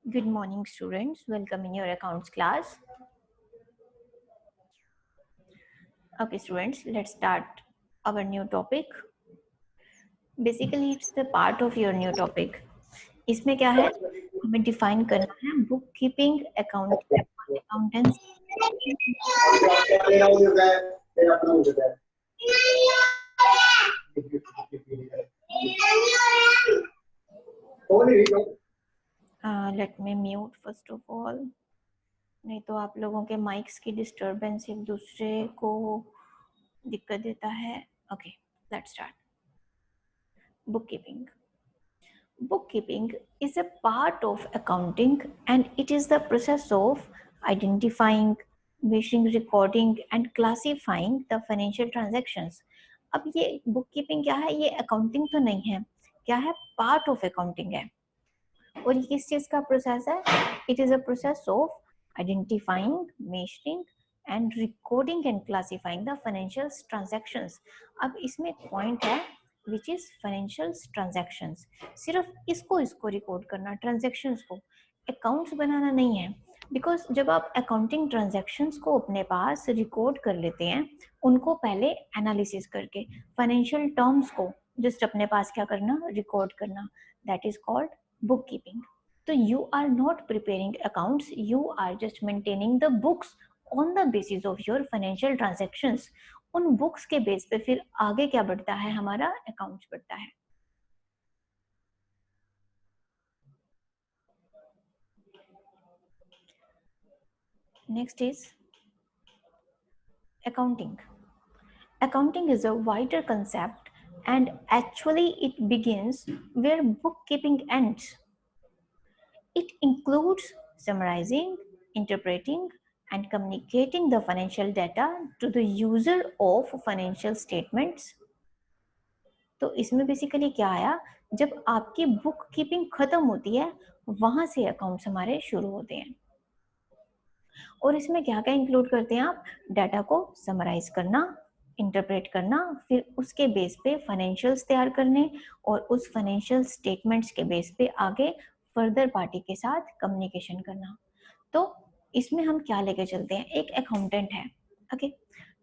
Good morning, students. Welcome in your accounts class. Okay, students, let's start our new topic. Basically, it's the part of your new topic. इसमें क्या है, हमें define करना है book keeping, accountancy. Let me mute first of all. नहीं तो आप लोगों के माइक्स की डिस्टरबेंस एक दूसरे को दिक्कत देता है. Okay, let's start. Bookkeeping. Bookkeeping is a part of accounting and it is the process of identifying, measuring, recording and classifying the financial transactions. अब ये bookkeeping क्या है, ये accounting तो नहीं है, क्या है, part of accounting है. और ये किस चीज का प्रोसेस है? It is a process of identifying, measuring and recording and classifying the financial transactions. अब इसमें एक पॉइंट है which is financial transactions. सिर्फ इसको रिकॉर्ड करना, ट्रांजेक्शन्स को, अकाउंट्स बनाना नहीं है. बिकॉज जब आप अकाउंटिंग ट्रांजेक्शन्स को अपने पास रिकॉर्ड कर लेते हैं, उनको पहले एनालिसिस करके फाइनेंशियल टर्म्स को जस्ट अपने पास क्या करना, रिकॉर्ड करना, that is called bookkeeping. So you are not preparing accounts, you are just maintaining the books on the basis of your financial transactions. उन बुक्स के बेस पे फिर आगे क्या बढ़ता है, हमारा अकाउंट्स बढ़ता है. Next is accounting. Accounting is a wider concept and actually it begins where bookkeeping ends. It includes summarizing, interpreting, and communicating the financial data to the user of financial statements. तो इसमें basically क्या आया, जब आपकी book keeping खत्म होती है वहां से अकाउंट्स हमारे शुरू होते हैं. और इसमें क्या क्या इंक्लूड करते हैं आप, डाटा को समराइज करना, इंटरप्रेट करना, फिर उसके बेस पे फाइनेंशियल्स तैयार करने और उस फाइनेंशियल स्टेटमेंट्स के बेस पे आगे फर्दर पार्टी के साथ कम्युनिकेशन करना. तो इसमें हम क्या लेके चलते हैं, एक अकाउंटेंट है. ओके,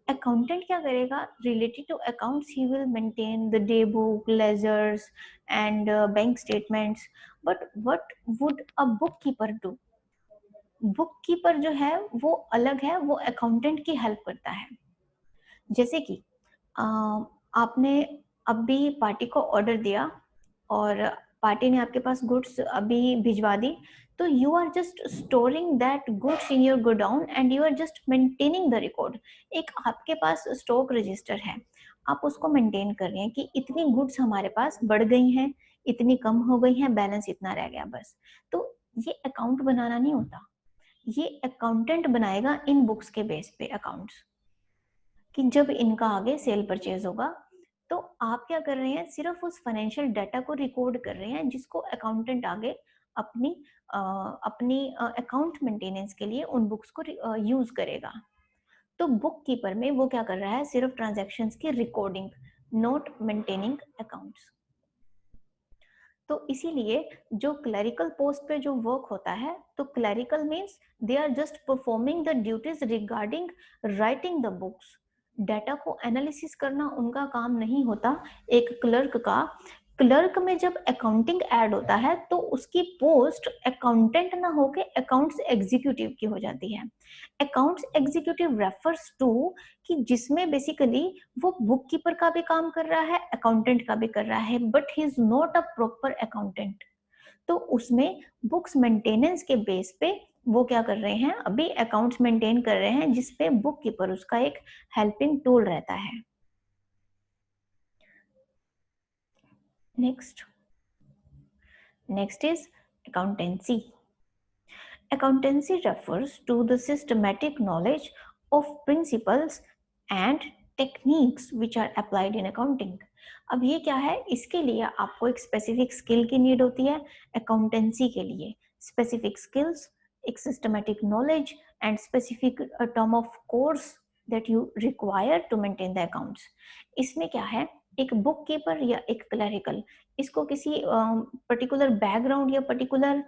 अकाउंटेंट क्या करेगा, रिलेटेड टू अकाउंट्स ही will maintain the day book, ledgers and bank statements. But what would a bookkeeper do? Bookkeeper जो है वो अलग है, वो अकाउंटेंट की हेल्प करता है. जैसे कि आपने अभी पार्टी को ऑर्डर दिया और पार्टी ने आपके पास गुड्स अभी भिजवा दी, तो you are just storing that goods in your godown and you are just maintaining the record. एक आपके पास स्टॉक रजिस्टर है, आप उसको मेंटेन कर रहे हैं कि इतनी गुड्स हमारे पास बढ़ गई हैं, इतनी कम हो गई हैं, बैलेंस इतना रह गया बस. तो ये अकाउंट बनाना नहीं होता, ये अकाउंटेंट बनाएगा इन बुक्स के बेस पे अकाउंट्स, कि जब इनका आगे सेल परचेज होगा तो आप क्या कर रहे हैं, सिर्फ उस फाइनेंशियल डाटा को रिकॉर्ड कर रहे हैं जिसको अकाउंटेंट आगे अपनी अकाउंट मेंटेनेंस के लिए उन बुक्स को यूज करेगा. तो बुक कीपर में वो क्या कर रहा है, सिर्फ ट्रांजैक्शंस की रिकॉर्डिंग, नॉट मेंटेनिंग अकाउंट्स. तो इसीलिए जो क्लरिकल पोस्ट पे जो वर्क होता है, तो clerical means they are just performing the duties regarding writing the books. Data को एनालिसिस करना उनका काम नहीं होता एक क्लर्क का. क्लर्क में जब अकाउंटिंग ऐड होता है तो उसकी पोस्ट अकाउंटेंट ना होके अकाउंट्स एग्जीक्यूटिव की हो जाती है. अकाउंट्स एग्जीक्यूटिव रेफर्स टू कि जिसमें बेसिकली वो बुक कीपर का भी काम कर रहा है, अकाउंटेंट का भी कर रहा है, but he is not a proper accountant. तो उसमें बुक्स मेंटेनेंस के बेस पे वो क्या कर रहे हैं, अभी अकाउंट्स मेंटेन कर रहे हैं जिसपे बुक कीपर उसका एक हेल्पिंग टूल रहता है. Next is accountancy. Accountancy refers to the systematic knowledge of principles and techniques which are applied in accounting. अब ये क्या है, इसके लिए आपको एक स्पेसिफिक स्किल की नीड होती है. अकाउंटेंसी के लिए स्पेसिफिक स्किल्स, एक systematic knowledge and specific term of course that you require to maintain the accounts. इसमें क्या है, एक बुक कीपर या एक क्लरिकल, इसको किसी पर्टिकुलर बैकग्राउंड या पर्टिकुलर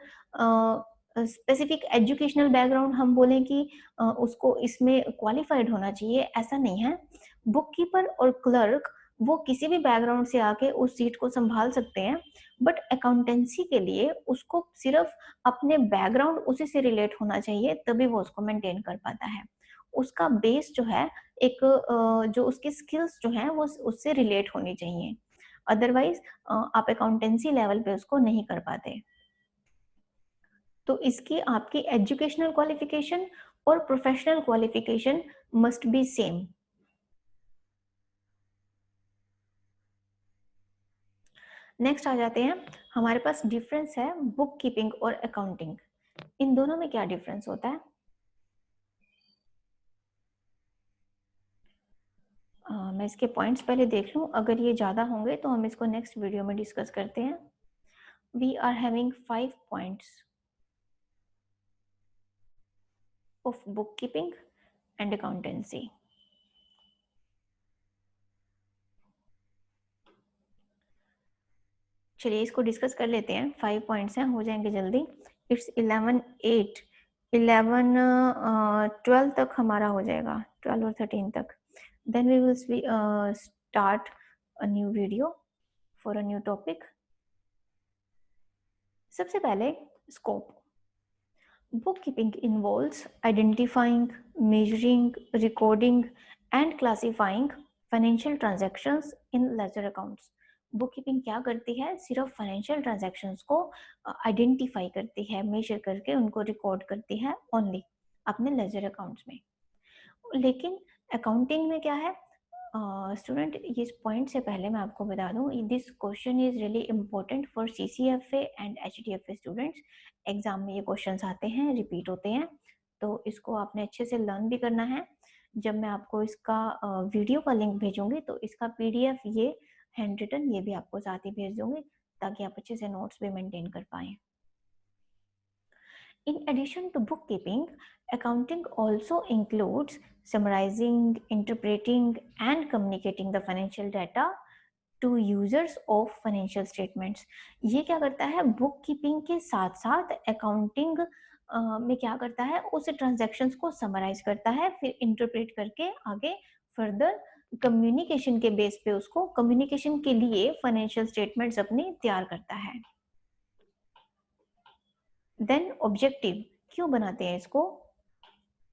स्पेसिफिक एजुकेशनल बैकग्राउंड हम बोलें कि उसको इसमें क्वालिफाइड होना चाहिए, ऐसा नहीं है। बुक कीपर और क्लर्क वो किसी भी बैकग्राउंड से आके उस सीट को संभाल सकते हैं, बट अकाउंटेंसी के लिए उसको सिर्फ अपने बैकग्राउंड उसी से रिलेट होना चाहिए, तभी वो उसको मेंटेन कर पाता है। उसका बेस जो है, एक जो उसकी स्किल्स जो हैं वो उससे रिलेट होनी चाहिए, अदरवाइज आप अकाउंटेंसी लेवल पे उसको नहीं कर पाते। तो इसकी आपकी एजुकेशनल क्वालिफिकेशन और professional qualification must be same. Next आ जाते हैं, हमारे पास डिफरेंस है बुक कीपिंग और अकाउंटिंग। इन दोनों में क्या डिफरेंस होता है? मैं इसके पॉइंट्स पहले देख लूं, अगर ये ज़्यादा होंगे तो हम इसको नेक्स्ट वीडियो में डिस्कस करते हैं। We are having 5 points of book keeping and accountancy. चलिए इसको डिस्कस कर लेते हैं। 5 पॉइंट्स हैं, हो जाएंगे जल्दी। इट्स 11 8 11 12 तक हमारा हो जाएगा, 12 और 13 तक। Then we will start a new video for a new topic. सबसे पहले scope. Bookkeeping involves identifying, measuring, recording, and classifying financial transactions in ledger accounts. Bookkeeping क्या करती है? सिर्फ फाइनेंशियल ट्रांजैक्शंस को आइडेंटिफाई करती है, मेजर करके उनको रिकॉर्ड करती है ओनली अपने लेजर अकाउंट्स में। लेकिन अकाउंटिंग में क्या है? स्टूडेंट इस पॉइंट से पहले मैं आपको बता दूं, this question is really important for CCFA and HDFA students. Exam में ये क्वेश्चंस आते हैं, रिपीट होते हैं, तो इसको आपने अच्छे से लर्न भी करना है। जब मैं आपको इसका वीडियो का लिंक भेजूंगी तो इसका PDF ये हैंड रिटन ये भी आपको साथ ही भेज दूंगी, ताकि आप अच्छे से नोट्स भी मेंटेन कर पाएं। In addition to bookkeeping, accounting also includes summarizing, interpreting, and communicating the financial data to users of financial statements. ये क्या करता है? बुक कीपिंग के साथ साथ अकाउंटिंग में क्या करता है? उस ट्रांजैक्शंस को समराइज करता है, फिर इंटरप्रेट करके आगे फर्दर कम्युनिकेशन के बेस पे उसको कम्युनिकेशन के लिए फाइनेंशियल स्टेटमेंट्स अपनी तैयार करता है। देन ऑब्जेक्टिव क्यों बनाते हैं इसको?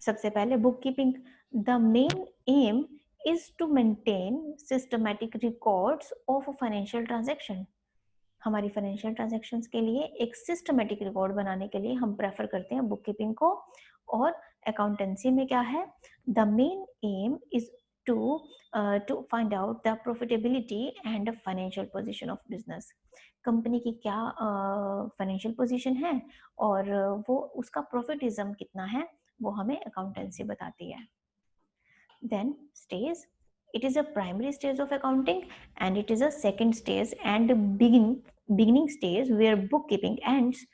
सबसे पहले book keeping, the main aim is to maintain systematic records of financial transaction. हमारी फाइनेंशियल ट्रांजैक्शंस के लिए एक सिस्टमैटिक रिकॉर्ड बनाने के लिए हम प्रेफर करते हैं बुक कीपिंग को। और अकाउंटेंसी में क्या है? The main aim is to find out the profitability and financial position of business. Company की क्या फाइनेंशियल पोजीशन है और वो उसका प्रॉफिटिज्म कितना है, वो हमें अकाउंटेंसी बताती है। Then stage, it is a primary stage of accounting and it is a second stage and beginning stage where bookkeeping ends.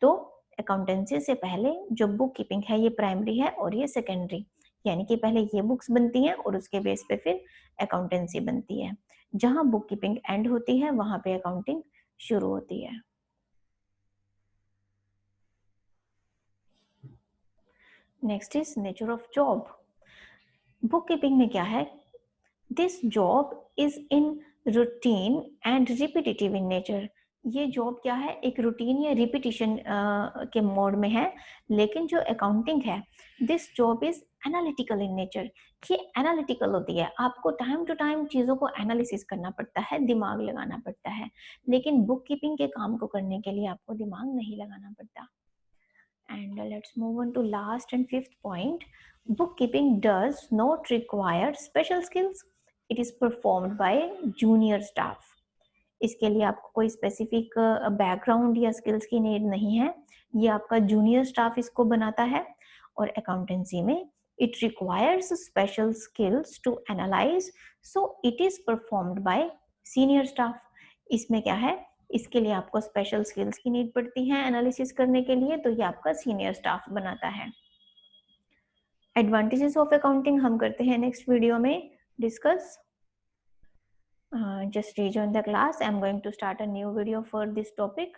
तो अकाउंटेंसी से पहले जो बुक कीपिंग है ये प्राइमरी है और ये सेकेंडरी, यानी कि पहले ये बुक्स बनती हैं और उसके बेस पे फिर अकाउंटेंसी बनती है। जहां बुक कीपिंग एंड होती है वहां पे अकाउंटिंग शुरू होती है। Next is nature of job. Book keeping में क्या है? This job is in routine and repetitive in nature. ये जॉब क्या है? एक रूटीन या रिपीटिशन के मोड में है। लेकिन जो अकाउंटिंग है, this job is analytical in nature. ये एनालिटिकल होती है, आपको टाइम टू टाइम चीज़ों को एनालिसिस करना पड़ता है, दिमाग लगाना पड़ता है। लेकिन बुक कीपिंग के काम को करने के लिए आपको दिमाग नहीं लगाना पड़ता। And let's move on to last and fifth point. Bookkeeping does not require special skills. It is performed by junior staff. इसके लिए आपको कोई स्पेसिफिक बैकग्राउंड या स्किल्स की नीड नहीं है, ये आपका जूनियर स्टाफ इसको बनाता है। और अकाउंटेंसी में it requires special skills to analyze, so it is performed by senior staff. इसमें क्या है? इसके लिए आपको स्पेशल स्किल्स की नीड पड़ती है एनालिसिस करने के लिए, तो ये आपका सीनियर स्टाफ बनाता है। एडवांटेजेस ऑफ अकाउंटिंग हम करते हैं नेक्स्ट वीडियो में discuss. Just rejoin the class. I'm going to start a new video for this topic.